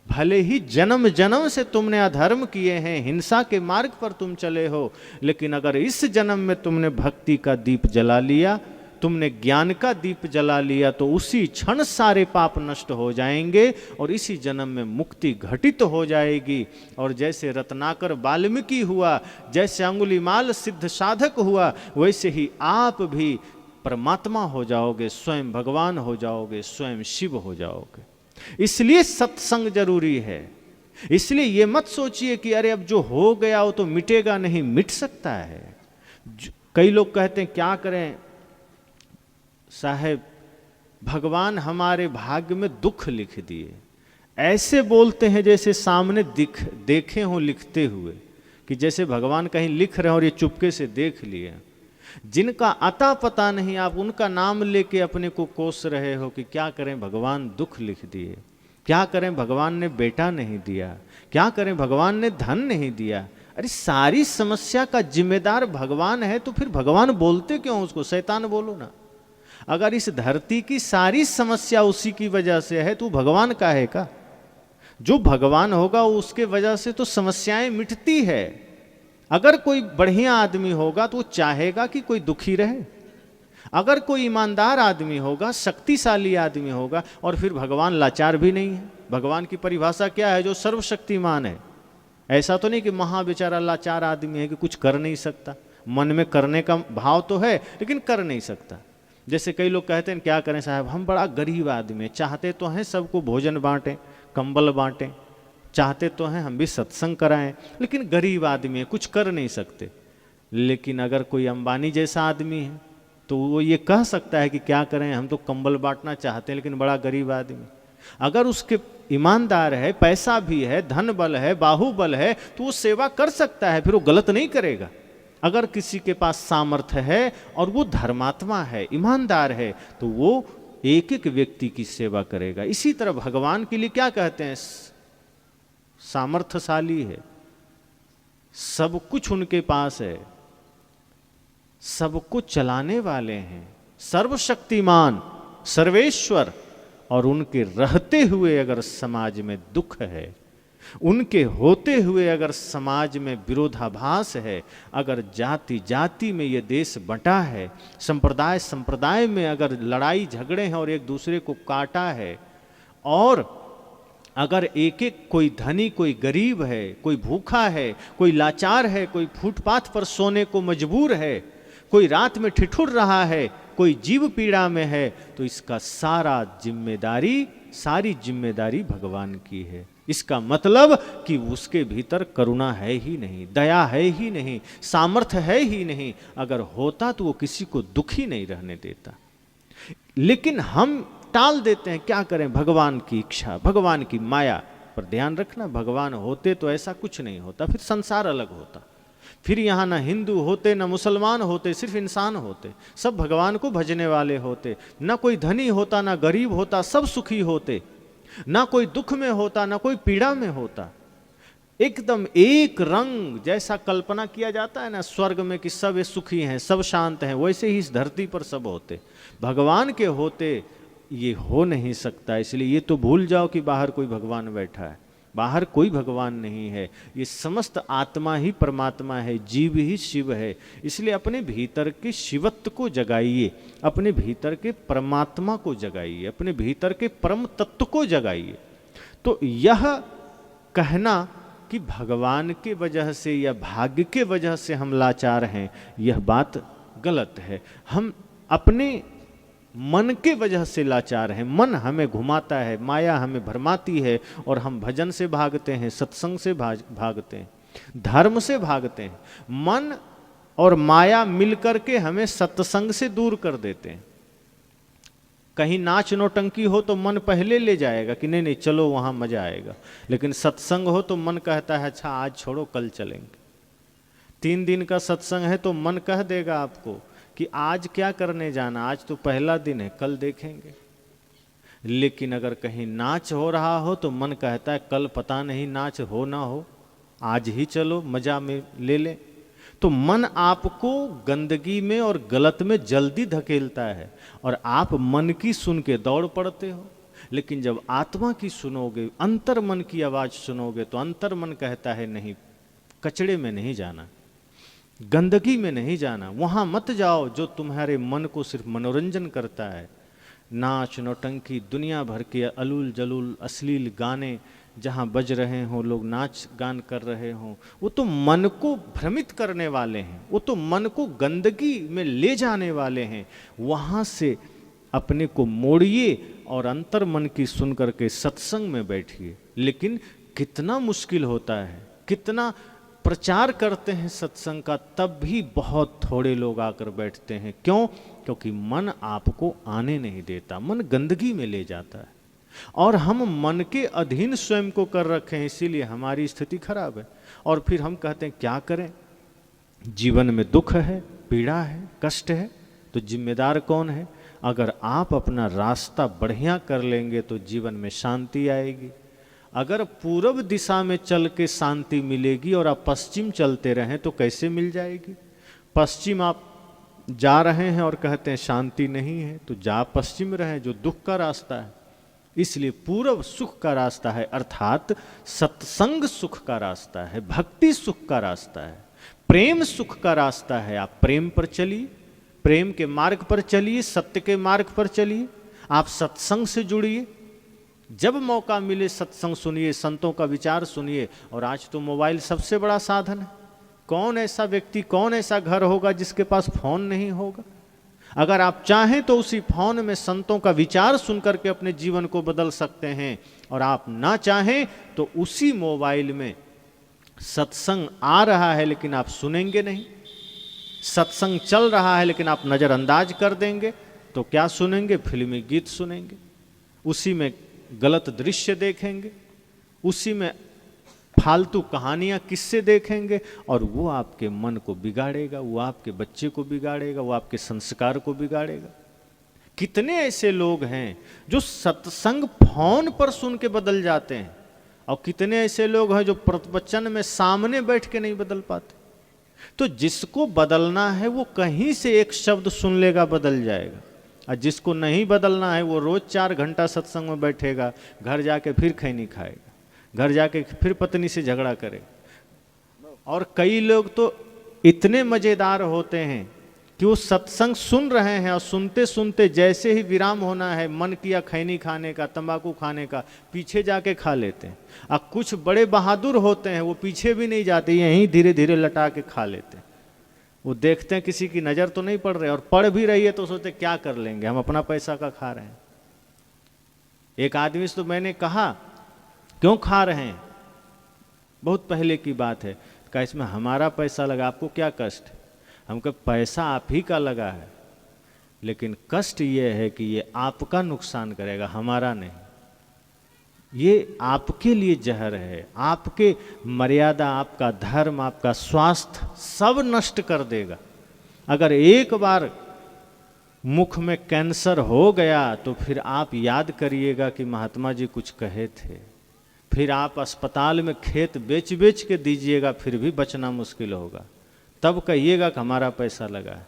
भले ही जन्म जन्म से तुमने अधर्म किए हैं, हिंसा के मार्ग पर तुम चले हो, लेकिन अगर इस जन्म में तुमने भक्ति का दीप जला लिया, तुमने ज्ञान का दीप जला लिया, तो उसी क्षण सारे पाप नष्ट हो जाएंगे और इसी जन्म में मुक्ति घटित हो जाएगी। और जैसे रत्नाकर वाल्मीकि हुआ, जैसे अंगुलीमाल सिद्ध साधक हुआ, वैसे ही आप भी परमात्मा हो जाओगे, स्वयं भगवान हो जाओगे, स्वयं शिव हो जाओगे। इसलिए सत्संग जरूरी है। इसलिए ये मत सोचिए कि अरे अब जो हो गया वो तो मिटेगा नहीं, मिट सकता है। कई लोग कहते हैं क्या करें साहब, भगवान हमारे भाग्य में दुख लिख दिए। ऐसे बोलते हैं जैसे सामने देखे हों लिखते हुए, कि जैसे भगवान कहीं लिख रहे हैं और ये चुपके से देख लिए। जिनका अता पता नहीं, आप उनका नाम लेके अपने को कोस रहे हो कि क्या करें भगवान दुख लिख दिए, क्या करें भगवान ने बेटा नहीं दिया, क्या करें भगवान ने धन नहीं दिया। अरे सारी समस्या का जिम्मेदार भगवान है, तो फिर भगवान बोलते क्यों उसको? शैतान बोलो ना। अगर इस धरती की सारी समस्या उसी की वजह से है तो भगवान का है का? जो भगवान होगा उसके वजह से तो समस्याएं मिटती है। अगर कोई बढ़िया आदमी होगा तो वो चाहेगा कि कोई दुखी रहे। अगर कोई ईमानदार आदमी होगा, शक्तिशाली आदमी होगा, और फिर भगवान लाचार भी नहीं है। भगवान की परिभाषा क्या है? जो सर्वशक्तिमान है। ऐसा तो नहीं कि महा बेचारा लाचार आदमी है कि कुछ कर नहीं सकता। मन में करने का भाव तो है लेकिन कर नहीं सकता। जैसे कई लोग कहते हैं क्या करें साहब, हम बड़ा गरीब आदमी हैं, चाहते तो हैं सबको भोजन बांटें, कंबल बांटें, चाहते तो हैं हम भी सत्संग कराएं, लेकिन गरीब आदमी है, कुछ कर नहीं सकते। लेकिन अगर कोई अंबानी जैसा आदमी है तो वो ये कह सकता है कि क्या करें, हम तो कंबल बांटना चाहते हैं लेकिन बड़ा गरीब आदमी। अगर उसके ईमानदार है, पैसा भी है, धन बल है, बाहुबल है, तो वो सेवा कर सकता है, फिर वो गलत नहीं करेगा। अगर किसी के पास सामर्थ्य है और वो धर्मात्मा है, ईमानदार है, तो वो एक एक व्यक्ति की सेवा करेगा। इसी तरह भगवान के लिए क्या कहते हैं? सामर्थ्यशाली है, सब कुछ उनके पास है, सबको चलाने वाले हैं, सर्वशक्तिमान, सर्वेश्वर। और उनके रहते हुए अगर समाज में दुख है, उनके होते हुए अगर समाज में विरोधाभास है, अगर जाति जाति में ये देश बंटा है, संप्रदाय संप्रदाय में अगर लड़ाई झगड़े हैं और एक दूसरे को काटा है, और अगर एक एक कोई धनी कोई गरीब है, कोई भूखा है, कोई लाचार है, कोई फुटपाथ पर सोने को मजबूर है, कोई रात में ठिठुर रहा है, कोई जीव पीड़ा में है, तो इसका सारी जिम्मेदारी भगवान की है। इसका मतलब कि उसके भीतर करुणा है ही नहीं, दया है ही नहीं, सामर्थ्य है ही नहीं। अगर होता तो वो किसी को दुखी नहीं रहने देता। लेकिन हम टाल देते हैं, क्या करें, भगवान की इच्छा, भगवान की माया। पर ध्यान रखना, भगवान होते तो ऐसा कुछ नहीं होता, फिर संसार अलग होता। फिर यहाँ ना हिंदू होते, ना मुसलमान होते, सिर्फ इंसान होते, सब भगवान को भजने वाले होते। ना कोई धनी होता, ना गरीब होता, सब सुखी होते। ना कोई दुख में होता, ना कोई पीड़ा में होता। एकदम एक रंग, जैसा कल्पना किया जाता है ना स्वर्ग में कि सब सुखी हैं, सब शांत हैं, वैसे ही इस धरती पर सब होते। भगवान के होते ये हो नहीं सकता। इसलिए ये तो भूल जाओ कि बाहर कोई भगवान बैठा है। बाहर कोई भगवान नहीं है, ये समस्त आत्मा ही परमात्मा है, जीव ही शिव है। इसलिए अपने भीतर के शिवत्व को जगाइए, अपने भीतर के परमात्मा को जगाइए, अपने भीतर के परम तत्व को जगाइए। तो यह कहना कि भगवान के वजह से या भाग्य के वजह से हम लाचार हैं, यह बात गलत है। हम अपने मन के वजह से लाचार हैं। मन हमें घुमाता है, माया हमें भरमाती है, और हम भजन से भागते हैं, सत्संग से भागते हैं, धर्म से भागते हैं। मन और माया मिलकर के हमें सत्संग से दूर कर देते हैं। कहीं नाच नौटंकी हो तो मन पहले ले जाएगा कि नहीं नहीं चलो वहाँ मजा आएगा, लेकिन सत्संग हो तो मन कहता है अच्छा आज छोड़ो कल चलेंगे। 3 दिन का सत्संग है तो मन कह देगा आपको कि आज क्या करने जाना, आज तो पहला दिन है, कल देखेंगे। लेकिन अगर कहीं नाच हो रहा हो तो मन कहता है कल पता नहीं नाच हो ना हो, आज ही चलो मजा में ले लें। तो मन आपको गंदगी में और गलत में जल्दी धकेलता है, और आप मन की सुन के दौड़ पड़ते हो। लेकिन जब आत्मा की सुनोगे, अंतर मन की आवाज़ सुनोगे, तो अंतर मन कहता है नहीं, कचड़े में नहीं जाना, गंदगी में नहीं जाना, वहाँ मत जाओ जो तुम्हारे मन को सिर्फ मनोरंजन करता है। नाच नौटंकी, दुनिया भर के अलूल जलूल अश्लील गाने जहाँ बज रहे हों, लोग नाच गान कर रहे हों, वो तो मन को भ्रमित करने वाले हैं, वो तो मन को गंदगी में ले जाने वाले हैं। वहाँ से अपने को मोड़िए और अंतर मन की सुन करके सत्संग में बैठिए। लेकिन कितना मुश्किल होता है, कितना प्रचार करते हैं सत्संग का, तब भी बहुत थोड़े लोग आकर बैठते हैं। क्यों? क्योंकि मन आपको आने नहीं देता, मन गंदगी में ले जाता है और हम मन के अधीन स्वयं को कर रखे हैं, इसीलिए हमारी स्थिति खराब है। और फिर हम कहते हैं क्या करें, जीवन में दुख है, पीड़ा है, कष्ट है, तो जिम्मेदार कौन है? अगर आप अपना रास्ता बढ़िया कर लेंगे तो जीवन में शांति आएगी। अगर पूर्व दिशा में चल के शांति मिलेगी और आप पश्चिम चलते रहें तो कैसे मिल जाएगी? पश्चिम आप जा रहे हैं और कहते हैं शांति नहीं है, तो जा पश्चिम रहें जो दुख का रास्ता है। इसलिए पूर्व सुख का रास्ता है, अर्थात सत्संग सुख का रास्ता है, भक्ति सुख का रास्ता है, प्रेम सुख का रास्ता है। आप प्रेम पर चलिए, प्रेम के मार्ग पर चलिए, सत्य के मार्ग पर चलिए, आप सत्संग से जुड़िए। जब मौका मिले सत्संग सुनिए, संतों का विचार सुनिए। और आज तो मोबाइल सबसे बड़ा साधन है। कौन ऐसा व्यक्ति, कौन ऐसा घर होगा जिसके पास फोन नहीं होगा? अगर आप चाहें तो उसी फोन में संतों का विचार सुनकर के अपने जीवन को बदल सकते हैं, और आप ना चाहें तो उसी मोबाइल में सत्संग आ रहा है लेकिन आप सुनेंगे नहीं, सत्संग चल रहा है लेकिन आप नज़रअंदाज कर देंगे, तो क्या सुनेंगे? फिल्मी गीत सुनेंगे, उसी में गलत दृश्य देखेंगे, उसी में फालतू कहानियां, किस्से देखेंगे, और वो आपके मन को बिगाड़ेगा, वो आपके बच्चे को बिगाड़ेगा, वो आपके संस्कार को बिगाड़ेगा। कितने ऐसे लोग हैं जो सत्संग फोन पर सुन के बदल जाते हैं, और कितने ऐसे लोग हैं जो प्रवचन में सामने बैठ के नहीं बदल पाते। तो जिसको बदलना है वो कहीं से एक शब्द सुन लेगा, बदल जाएगा, और जिसको नहीं बदलना है वो रोज 4 घंटा सत्संग में बैठेगा, घर जाके फिर खैनी खाएगा, घर जाके फिर पत्नी से झगड़ा करेगा। और कई लोग तो इतने मजेदार होते हैं कि वो सत्संग सुन रहे हैं और सुनते सुनते जैसे ही विराम होना है, मन किया खैनी खाने का, तंबाकू खाने का, पीछे जाके खा लेते हैं। और कुछ बड़े बहादुर होते हैं, वो पीछे भी नहीं जाते, यहीं धीरे धीरे लटा के खा लेते हैं। वो देखते हैं किसी की नज़र तो नहीं पड़ रही, और पड़ भी रही है तो सोचते क्या कर लेंगे, हम अपना पैसा का खा रहे हैं। एक आदमी से तो मैंने कहा क्यों खा रहे हैं, बहुत पहले की बात है, कहा इसमें हमारा पैसा लगा, आपको क्या कष्ट है? हम कहा पैसा आप ही का लगा है, लेकिन कष्ट ये है कि ये आपका नुकसान करेगा, हमारा नहीं। ये आपके लिए जहर है, आपके मर्यादा, आपका धर्म, आपका स्वास्थ्य सब नष्ट कर देगा। अगर एक बार मुख में कैंसर हो गया तो फिर आप याद करिएगा कि महात्मा जी कुछ कहे थे, फिर आप अस्पताल में खेत बेच बेच के दीजिएगा, फिर भी बचना मुश्किल होगा। तब कहिएगा कि हमारा पैसा लगा है।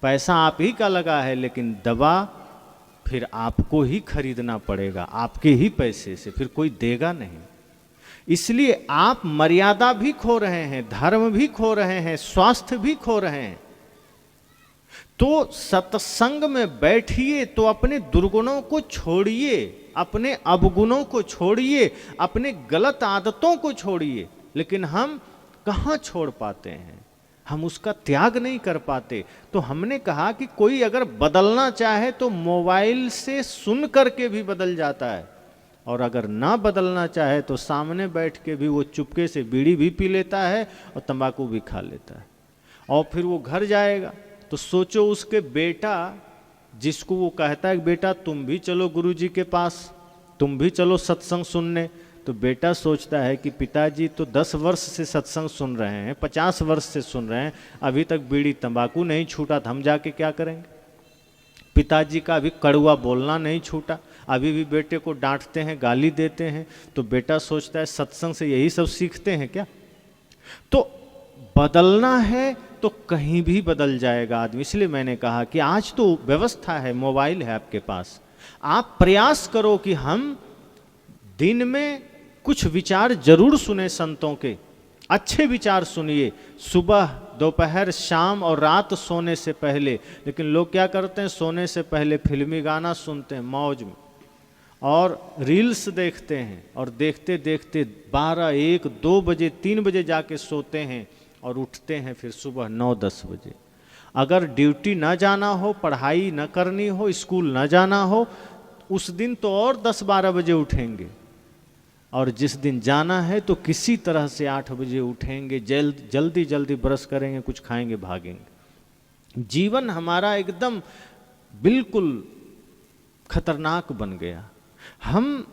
पैसा आप ही का लगा है, लेकिन दवा फिर आपको ही खरीदना पड़ेगा, आपके ही पैसे से, फिर कोई देगा नहीं। इसलिए आप मर्यादा भी खो रहे हैं, धर्म भी खो रहे हैं, स्वास्थ्य भी खो रहे हैं। तो सत्संग में बैठिए तो अपने दुर्गुणों को छोड़िए, अपने अवगुणों को छोड़िए, अपने गलत आदतों को छोड़िए। लेकिन हम कहाँ छोड़ पाते हैं, हम उसका त्याग नहीं कर पाते। तो हमने कहा कि कोई अगर बदलना चाहे तो मोबाइल से सुन करके भी बदल जाता है, और अगर ना बदलना चाहे तो सामने बैठ के भी वो चुपके से बीड़ी भी पी लेता है और तंबाकू भी खा लेता है। और फिर वो घर जाएगा तो सोचो उसके बेटा, जिसको वो कहता है बेटा तुम भी चलो गुरुजी के पास, तुम भी चलो सत्संग सुनने, तो बेटा सोचता है कि पिताजी तो 10 वर्ष से सत्संग सुन रहे हैं, 50 वर्ष से सुन रहे हैं, अभी तक बीड़ी तंबाकू नहीं छूटा, तो हम जाके क्या करेंगे? पिताजी का अभी कड़वा बोलना नहीं छूटा, अभी भी बेटे को डांटते हैं, गाली देते हैं, तो बेटा सोचता है सत्संग से यही सब सीखते हैं क्या? तो बदलना है तो कहीं भी बदल जाएगा आदमी। इसलिए मैंने कहा कि आज तो व्यवस्था है, मोबाइल है आपके पास, आप प्रयास करो कि हम दिन में कुछ विचार जरूर सुने, संतों के अच्छे विचार सुनिए, सुबह, दोपहर, शाम और रात सोने से पहले। लेकिन लोग क्या करते हैं, सोने से पहले फिल्मी गाना सुनते हैं मौज में, और रील्स देखते हैं, और देखते देखते 12, 1, 2 बजे, 3 बजे जाके सोते हैं, और उठते हैं फिर सुबह 9-10 बजे। अगर ड्यूटी ना जाना हो, पढ़ाई न करनी हो, स्कूल न जाना हो, उस दिन तो और 10-12 बजे उठेंगे, और जिस दिन जाना है तो किसी तरह से 8 बजे उठेंगे, जल्दी जल्दी ब्रश करेंगे, कुछ खाएंगे, भागेंगे। जीवन हमारा एकदम बिल्कुल खतरनाक बन गया। हम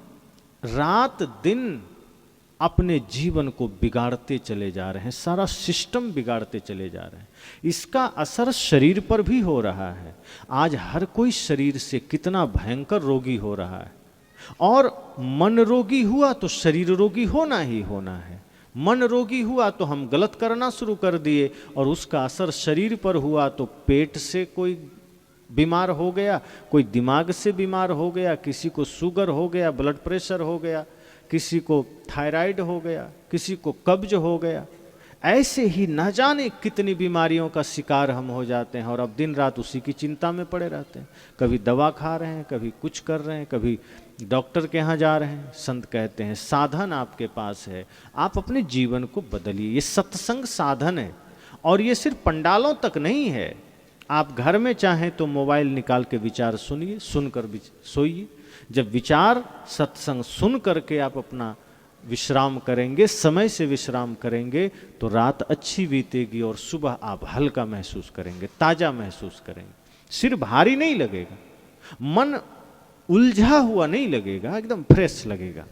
रात दिन अपने जीवन को बिगाड़ते चले जा रहे हैं, सारा सिस्टम बिगाड़ते चले जा रहे हैं। इसका असर शरीर पर भी हो रहा है। आज हर कोई शरीर से कितना भयंकर रोगी हो रहा है, और मन रोगी हुआ तो शरीर रोगी होना ही होना है। मन रोगी हुआ तो हम गलत करना शुरू कर दिए, और उसका असर शरीर पर हुआ तो पेट से कोई बीमार हो गया, कोई दिमाग से बीमार हो गया, किसी को शुगर हो गया, ब्लड प्रेशर हो गया, किसी को थायराइड हो गया, किसी को कब्ज हो गया। ऐसे ही न जाने कितनी बीमारियों का शिकार हम हो जाते हैं, और अब दिन रात उसी की चिंता में पड़े रहते हैं। कभी दवा खा रहे हैं, कभी कुछ कर रहे हैं, कभी डॉक्टर के यहाँ जा रहे हैं। संत कहते हैं साधन आपके पास है, आप अपने जीवन को बदलिए। ये सत्संग साधन है, और ये सिर्फ पंडालों तक नहीं है। आप घर में चाहें तो मोबाइल निकाल के विचार सुनिए, सुनकर सोइए। जब विचार सत्संग सुन करके आप अपना विश्राम करेंगे, समय से विश्राम करेंगे, तो रात अच्छी बीतेगी और सुबह आप हल्का महसूस करेंगे, ताजा महसूस करेंगे। सिर भारी नहीं लगेगा, मन उलझा हुआ नहीं लगेगा, एकदम फ्रेश लगेगा।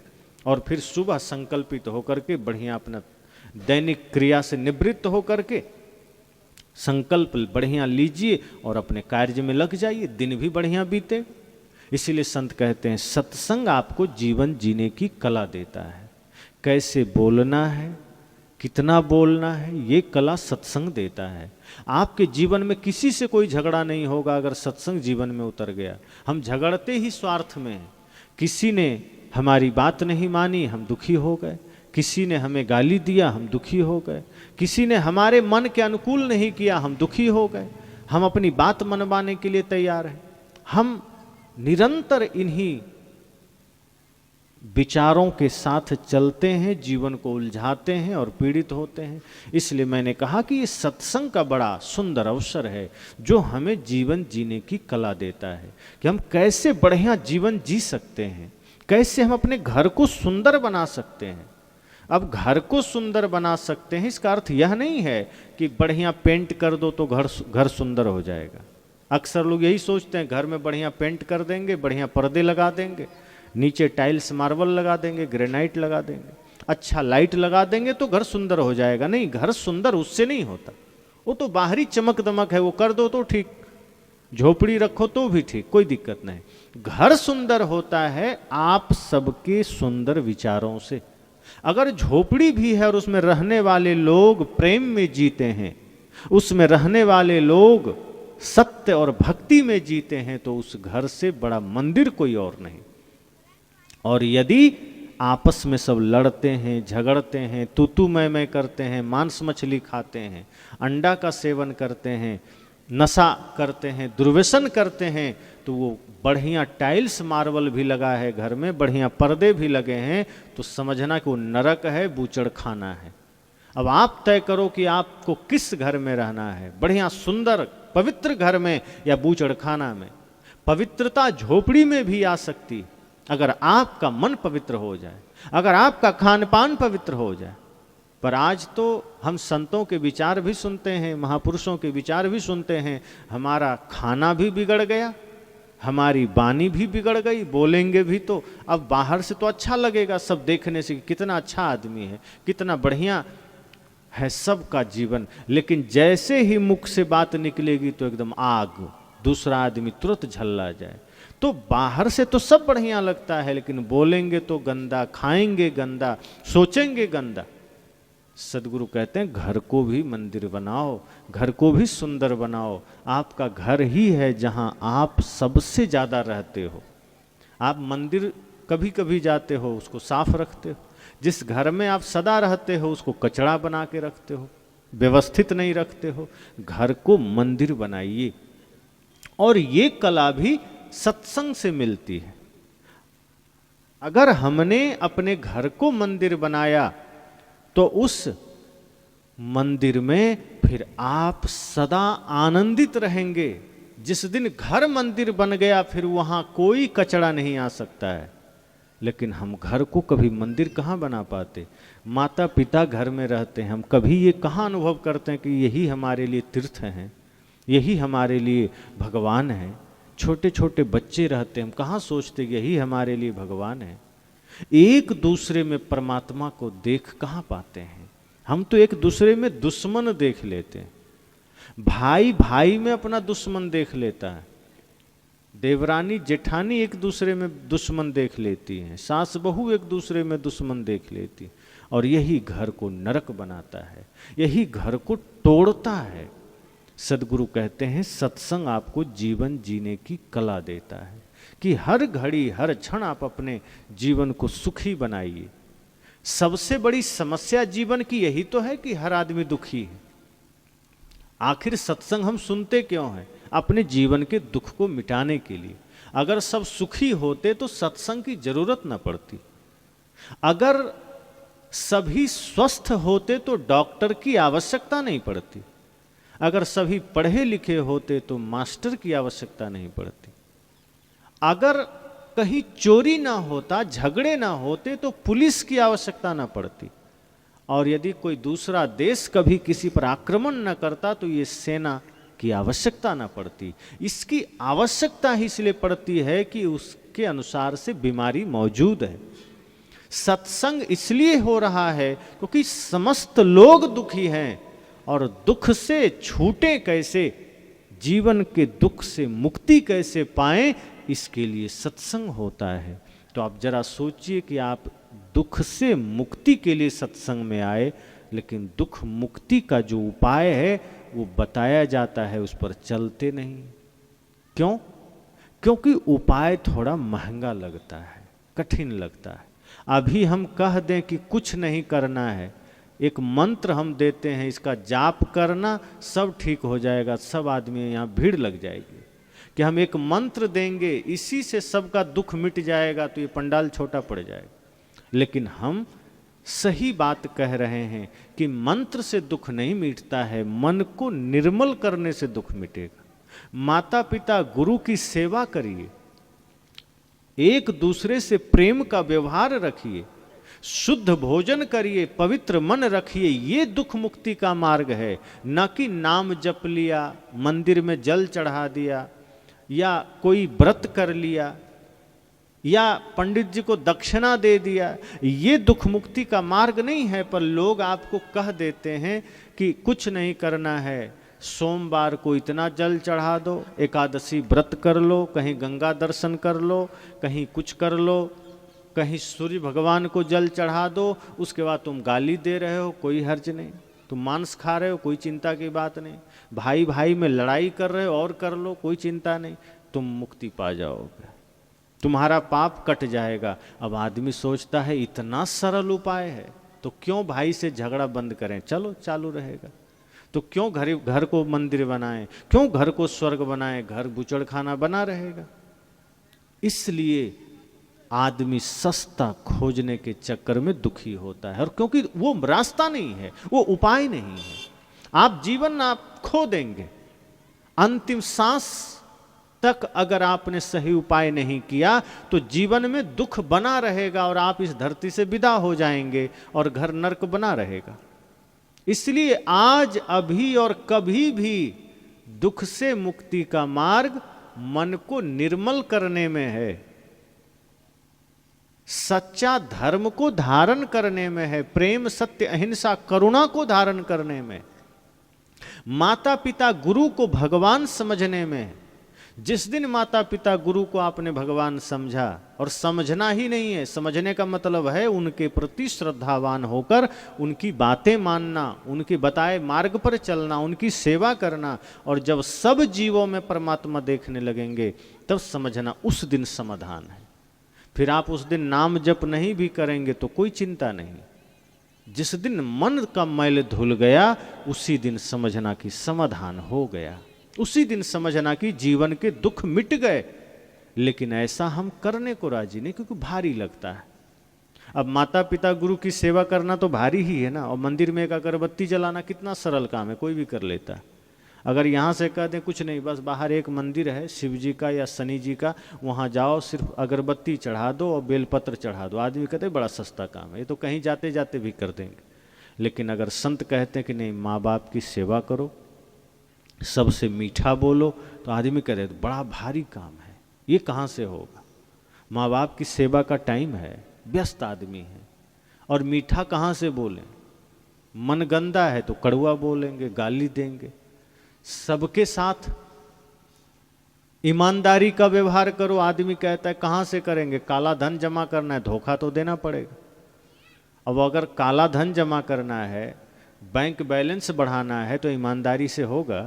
और फिर सुबह संकल्पित होकर के बढ़िया अपना दैनिक क्रिया से निवृत्त होकर के संकल्प बढ़िया लीजिए और अपने कार्य में लग जाइए, दिन भी बढ़िया बीते। इसीलिए संत कहते हैं सत्संग आपको जीवन जीने की कला देता है। कैसे बोलना है, कितना बोलना है, ये कला सत्संग देता है। आपके जीवन में किसी से कोई झगड़ा नहीं होगा अगर सत्संग जीवन में उतर गया। हम झगड़ते ही स्वार्थ में हैं। किसी ने हमारी बात नहीं मानी, हम दुखी हो गए। किसी ने हमें गाली दिया, हम दुखी हो गए। किसी ने हमारे मन के अनुकूल नहीं किया, हम दुखी हो गए। हम अपनी बात मनवाने के लिए तैयार हैं। हम निरंतर इन्हीं विचारों के साथ चलते हैं, जीवन को उलझाते हैं और पीड़ित होते हैं। इसलिए मैंने कहा कि ये सत्संग का बड़ा सुंदर अवसर है जो हमें जीवन जीने की कला देता है कि हम कैसे बढ़िया जीवन जी सकते हैं, कैसे हम अपने घर को सुंदर बना सकते हैं। अब घर को सुंदर बना सकते हैं, इसका अर्थ यह नहीं है कि बढ़िया पेंट कर दो तो घर सुंदर हो जाएगा। अक्सर लोग यही सोचते हैं घर में बढ़िया पेंट कर देंगे, बढ़िया पर्दे लगा देंगे, नीचे टाइल्स मार्बल लगा देंगे, ग्रेनाइट लगा देंगे, अच्छा लाइट लगा देंगे तो घर सुंदर हो जाएगा। नहीं, घर सुंदर उससे नहीं होता। वो तो बाहरी चमक दमक है, वो कर दो तो ठीक, झोपड़ी रखो तो भी ठीक, कोई दिक्कत नहीं। घर सुंदर होता है आप सबके सुंदर विचारों से। अगर झोपड़ी भी है और उसमें रहने वाले लोग प्रेम में जीते हैं, उसमें रहने वाले लोग सत्य और भक्ति में जीते हैं, तो उस घर से बड़ा मंदिर कोई और नहीं। और यदि आपस में सब लड़ते हैं, झगड़ते हैं, तू मैं करते हैं, मांस मछली खाते हैं, अंडा का सेवन करते हैं, नशा करते हैं, दुर्व्यसन करते हैं, तो वो बढ़िया टाइल्स मार्बल भी लगा है घर में, बढ़िया पर्दे भी लगे हैं, तो समझना कि वो नरक है, बूचड़ खाना है। अब आप तय करो कि आपको किस घर में रहना है, बढ़िया सुंदर पवित्र घर में या बूचड़ खाना में। पवित्रता झोपड़ी में भी आ सकती अगर आपका मन पवित्र हो जाए, अगर आपका खान पान पवित्र हो जाए। पर आज तो हम संतों के विचार भी सुनते हैं, महापुरुषों के विचार भी सुनते हैं, हमारा खाना भी बिगड़ गया, हमारी वाणी भी बिगड़ गई, बोलेंगे भी तो अब बाहर से तो अच्छा लगेगा सब देखने से, कितना अच्छा आदमी है, कितना बढ़िया है सबका जीवन, लेकिन जैसे ही मुख से बात निकलेगी तो एकदम आग, दूसरा आदमी तुरंत झल्ला जाए। तो बाहर से तो सब बढ़िया लगता है, लेकिन बोलेंगे तो गंदा, खाएंगे गंदा, सोचेंगे गंदा। सदगुरु कहते हैं घर को भी मंदिर बनाओ, घर को भी सुंदर बनाओ। आपका घर ही है जहां आप सबसे ज्यादा रहते हो। आप मंदिर कभी कभी जाते हो, उसको साफ रखते हो। जिस घर में आप सदा रहते हो उसको कचरा बना के रखते हो, व्यवस्थित नहीं रखते हो। घर को मंदिर बनाइए। और ये कला भी सत्संग से मिलती है। अगर हमने अपने घर को मंदिर बनाया तो उस मंदिर में फिर आप सदा आनंदित रहेंगे। जिस दिन घर मंदिर बन गया फिर वहां कोई कचरा नहीं आ सकता है। लेकिन हम घर को कभी मंदिर कहाँ बना पाते। माता पिता घर में रहते हैं, हम कभी ये कहाँ अनुभव करते हैं कि यही हमारे लिए तीर्थ हैं, यही हमारे लिए भगवान है। छोटे छोटे बच्चे रहते हैं, हम कहाँ सोचते यही हमारे लिए भगवान है। एक दूसरे में परमात्मा को देख कहाँ पाते हैं, हम तो एक दूसरे में दुश्मन देख लेते हैं। भाई भाई में अपना दुश्मन देख लेता है, देवरानी जेठानी एक दूसरे में दुश्मन देख लेती हैं, सास बहू एक दूसरे में दुश्मन देख लेती, और यही घर को नरक बनाता है, यही घर को तोड़ता है। सदगुरु कहते हैं सत्संग आपको जीवन जीने की कला देता है कि हर घड़ी हर क्षण आप अपने जीवन को सुखी बनाइए। सबसे बड़ी समस्या जीवन की यही तो है कि हर आदमी दुखी है। आखिर सत्संग हम सुनते क्यों हैं? अपने जीवन के दुख को मिटाने के लिए। अगर सब सुखी होते तो सत्संग की जरूरत न पड़ती। अगर सभी स्वस्थ होते तो डॉक्टर की आवश्यकता नहीं पड़ती। अगर सभी पढ़े लिखे होते तो मास्टर की आवश्यकता नहीं पड़ती। अगर कहीं चोरी ना होता, झगड़े ना होते तो पुलिस की आवश्यकता ना पड़ती। और यदि कोई दूसरा देश कभी किसी पर आक्रमण न करता तो ये सेना की आवश्यकता न पड़ती। इसकी आवश्यकता ही इसलिए पड़ती है कि उसके अनुसार से बीमारी मौजूद है। सत्संग इसलिए हो रहा है क्योंकि समस्त लोग दुखी हैं, और दुख से छूटे कैसे, जीवन के दुख से मुक्ति कैसे पाएं, इसके लिए सत्संग होता है। तो आप जरा सोचिए कि आप दुख से मुक्ति के लिए सत्संग में आए, लेकिन दुख मुक्ति का जो उपाय है वो बताया जाता है, उस पर चलते नहीं। क्यों? क्योंकि उपाय थोड़ा महंगा लगता है, कठिन लगता है। अभी हम कह दें कि कुछ नहीं करना है, एक मंत्र हम देते हैं, इसका जाप करना सब ठीक हो जाएगा, सब आदमी यहाँ भीड़ लग जाएगी कि हम एक मंत्र देंगे इसी से सबका दुख मिट जाएगा, तो ये पंडाल छोटा पड़ जाएगा। लेकिन हम सही बात कह रहे हैं कि मंत्र से दुख नहीं मिटता है, मन को निर्मल करने से दुख मिटेगा। माता पिता गुरु की सेवा करिए, एक दूसरे से प्रेम का व्यवहार रखिए, शुद्ध भोजन करिए, पवित्र मन रखिए, ये दुख मुक्ति का मार्ग है। न कि नाम जप लिया, मंदिर में जल चढ़ा दिया, या कोई व्रत कर लिया, या पंडित जी को दक्षिणा दे दिया, ये दुख मुक्ति का मार्ग नहीं है। पर लोग आपको कह देते हैं कि कुछ नहीं करना है, सोमवार को इतना जल चढ़ा दो, एकादशी व्रत कर लो, कहीं गंगा दर्शन कर लो, कहीं कुछ कर लो, कहीं सूर्य भगवान को जल चढ़ा दो, उसके बाद तुम गाली दे रहे हो, कोई हर्ज नहीं, तुम मांस खा रहे हो, कोई चिंता की बात नहीं, भाई भाई में लड़ाई कर रहे हो और कर लो, कोई चिंता नहीं, तुम मुक्ति पा जाओगे, तुम्हारा पाप कट जाएगा। अब आदमी सोचता है इतना सरल उपाय है तो क्यों भाई से झगड़ा बंद करें, चलो चालू रहेगा। तो क्यों घर को मंदिर बनाएं, क्यों घर को स्वर्ग बनाएं, घर बुचड़ खाना बना रहेगा। इसलिए आदमी सस्ता खोजने के चक्कर में दुखी होता है, और क्योंकि वो रास्ता नहीं है, वो उपाय नहीं है। आप जीवन आप खो देंगे, अंतिम सांस तक अगर आपने सही उपाय नहीं किया तो जीवन में दुख बना रहेगा, और आप इस धरती से विदा हो जाएंगे और घर नरक बना रहेगा। इसलिए आज अभी और कभी भी दुख से मुक्ति का मार्ग मन को निर्मल करने में है, सच्चा धर्म को धारण करने में है, प्रेम सत्य अहिंसा करुणा को धारण करने में, माता पिता गुरु को भगवान समझने में है। जिस दिन माता पिता गुरु को आपने भगवान समझा, और समझना ही नहीं है, समझने का मतलब है उनके प्रति श्रद्धावान होकर उनकी बातें मानना, उनके बताए मार्ग पर चलना, उनकी सेवा करना, और जब सब जीवों में परमात्मा देखने लगेंगे तब समझना उस दिन समाधान है। फिर आप उस दिन नाम जप नहीं भी करेंगे तो कोई चिंता नहीं, जिस दिन मन का मैल धुल गया उसी दिन समझना कि समाधान हो गया, उसी दिन समझना कि जीवन के दुख मिट गए। लेकिन ऐसा हम करने को राजी नहीं, क्योंकि भारी लगता है। अब माता पिता गुरु की सेवा करना तो भारी ही है ना, और मंदिर में एक अगरबत्ती जलाना कितना सरल काम है, कोई भी कर लेता है। अगर यहाँ से कह दें कुछ नहीं, बस बाहर एक मंदिर है शिव जी का या शनि जी का, वहाँ जाओ, सिर्फ अगरबत्ती चढ़ा दो और बेलपत्र चढ़ा दो, आदमी कहते बड़ा सस्ता काम है, ये तो कहीं जाते जाते भी कर देंगे। लेकिन अगर संत कहते हैं कि नहीं, माँ बाप की सेवा करो, सबसे मीठा बोलो, तो आदमी कह रहे तो बड़ा भारी काम है, ये कहाँ से होगा। माँ बाप की सेवा का टाइम है, व्यस्त आदमी है, और मीठा कहाँ से बोलें। मन गंदा है तो कड़वा बोलेंगे, गाली देंगे। सबके साथ ईमानदारी का व्यवहार करो, आदमी कहता है कहाँ से करेंगे, काला धन जमा करना है, धोखा तो देना पड़ेगा। अब अगर काला धन जमा करना है, बैंक बैलेंस बढ़ाना है, तो ईमानदारी से होगा।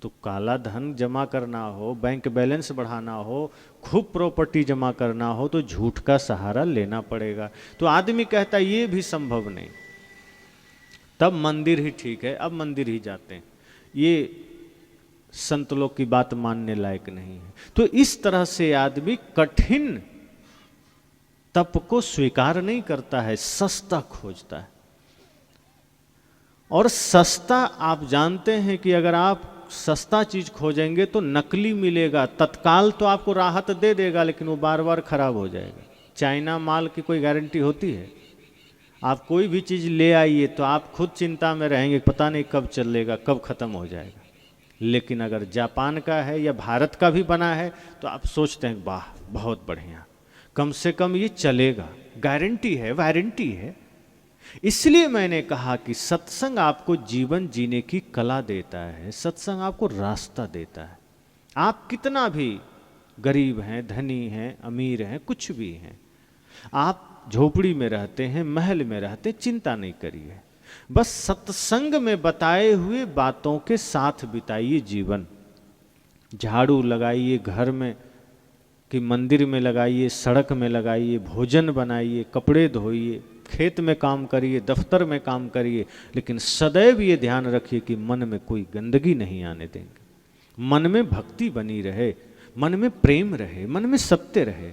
तो काला धन जमा करना हो, बैंक बैलेंस बढ़ाना हो, खूब प्रॉपर्टी जमा करना हो, तो झूठ का सहारा लेना पड़ेगा। तो आदमी कहता है ये भी संभव नहीं, तब मंदिर ही ठीक है, अब मंदिर ही जाते हैं, ये संत लोग की बात मानने लायक नहीं है। तो इस तरह से आदमी कठिन तप को स्वीकार नहीं करता है, सस्ता खोजता है। और सस्ता, आप जानते हैं कि अगर आप सस्ता चीज खोजेंगे तो नकली मिलेगा, तत्काल तो आपको राहत दे देगा, लेकिन वो बार बार खराब हो जाएगा। चाइना माल की कोई गारंटी होती है? आप कोई भी चीज ले आइए तो आप खुद चिंता में रहेंगे, पता नहीं कब चलेगा, कब खत्म हो जाएगा। लेकिन अगर जापान का है या भारत का भी बना है तो आप सोचते हैं वाह बहुत बढ़िया, कम से कम ये चलेगा, गारंटी है, वारंटी है। इसलिए मैंने कहा कि सत्संग आपको जीवन जीने की कला देता है, सत्संग आपको रास्ता देता है। आप कितना भी गरीब हैं, धनी हैं, अमीर हैं, कुछ भी हैं, आप झोपड़ी में रहते हैं, महल में रहते, चिंता नहीं करिए, बस सत्संग में बताए हुए बातों के साथ बिताइए जीवन। झाड़ू लगाइए घर में कि मंदिर में लगाइए, सड़क में लगाइए, भोजन बनाइए, कपड़े धोइए, खेत में काम करिए, दफ्तर में काम करिए, लेकिन सदैव ये ध्यान रखिए कि मन में कोई गंदगी नहीं आने देंगे। मन में भक्ति बनी रहे, मन में प्रेम रहे, मन में सत्य रहे,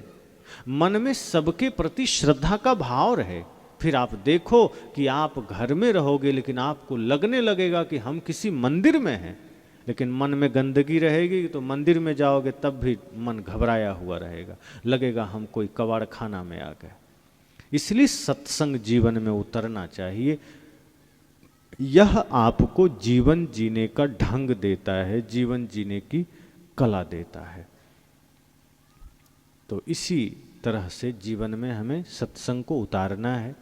मन में सबके प्रति श्रद्धा का भाव रहे। फिर आप देखो कि आप घर में रहोगे लेकिन आपको लगने लगेगा कि हम किसी मंदिर में हैं, लेकिन मन में गंदगी रहेगी तो मंदिर में जाओगे तब भी मन घबराया हुआ रहेगा, लगेगा हम कोई कबाड़ खाना में आ गए। इसलिए सत्संग जीवन में उतरना चाहिए। यह आपको जीवन जीने का ढंग देता है, जीवन जीने की कला देता है। तो इसी तरह से जीवन में हमें सत्संग को उतारना है।